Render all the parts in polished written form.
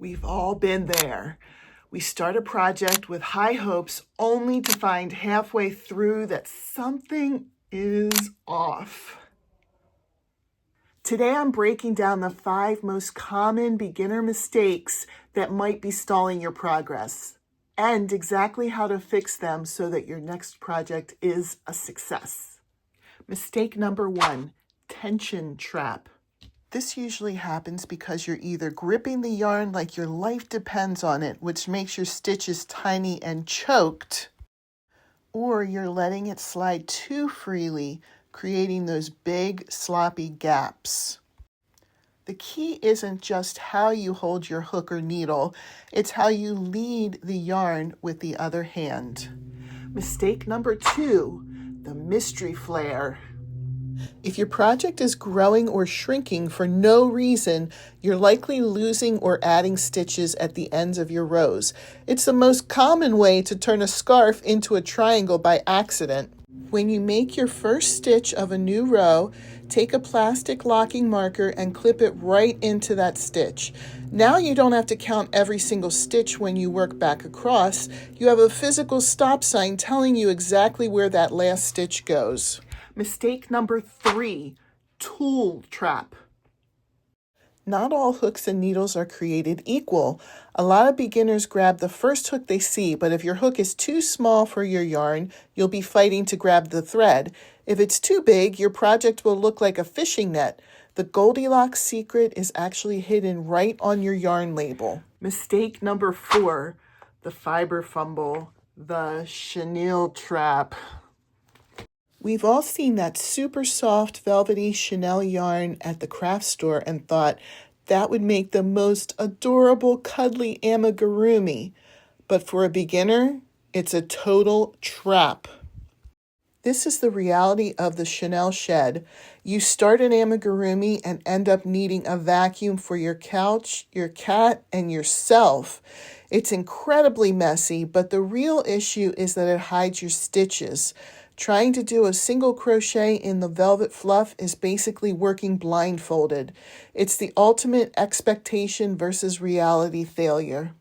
We've all been there. We start a project with high hopes only to find halfway through that something is off. Today I'm breaking down the 5 most common beginner mistakes that might be stalling your progress and exactly how to fix them so that your next project is a success. Mistake number 1, tension trap. This usually happens because you're either gripping the yarn like your life depends on it, which makes your stitches tiny and choked, or you're letting it slide too freely, creating those big, sloppy gaps. The key isn't just how you hold your hook or needle, it's how you lead the yarn with the other hand. Mistake number 2, the mystery flare. If your project is growing or shrinking for no reason, you're likely losing or adding stitches at the ends of your rows. It's the most common way to turn a scarf into a triangle by accident. When you make your first stitch of a new row, take a plastic locking marker and clip it right into that stitch. Now you don't have to count every single stitch when you work back across. You have a physical stop sign telling you exactly where that last stitch goes. Mistake number 3, tool trap. Not all hooks and needles are created equal. A lot of beginners grab the first hook they see, but if your hook is too small for your yarn, you'll be fighting to grab the thread. If it's too big, your project will look like a fishing net. The Goldilocks secret is actually hidden right on your yarn label. Mistake number 4, the fiber fumble, the chenille trap. We've all seen that super soft, velvety Chanel yarn at the craft store and thought that would make the most adorable, cuddly amigurumi. But for a beginner, it's a total trap. This is the reality of the Chanel shed. You start an amigurumi and end up needing a vacuum for your couch, your cat, and yourself. It's incredibly messy, but the real issue is that it hides your stitches. Trying to do a single crochet in the velvet fluff is basically working blindfolded. It's the ultimate expectation versus reality failure.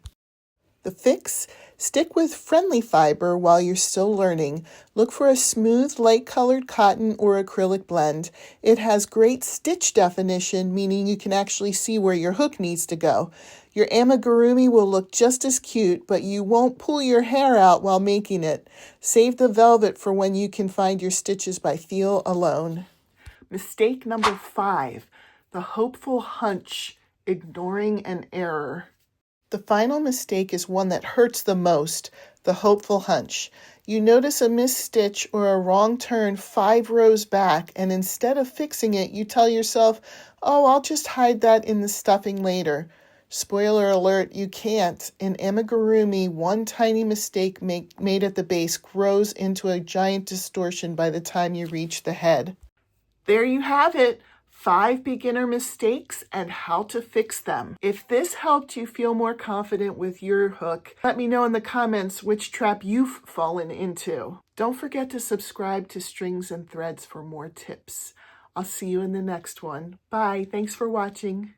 The fix? Stick with friendly fiber while you're still learning. Look for a smooth, light-colored cotton or acrylic blend. It has great stitch definition, meaning you can actually see where your hook needs to go. Your amigurumi will look just as cute, but you won't pull your hair out while making it. Save the velvet for when you can find your stitches by feel alone. Mistake number 5, the hopeful hunch, ignoring an error. The final mistake is one that hurts the most, the hopeful hunch. You notice a missed stitch or a wrong turn 5 rows back, and instead of fixing it, you tell yourself, oh, I'll just hide that in the stuffing later. Spoiler alert, you can't. In amigurumi, one tiny mistake made at the base grows into a giant distortion by the time you reach the head. There you have it. 5 beginner mistakes and how to fix them. If this helped you feel more confident with your hook, let me know in the comments which trap you've fallen into. Don't forget to subscribe to Strings and Threads for more tips. I'll see you in the next one. Bye. Thanks for watching.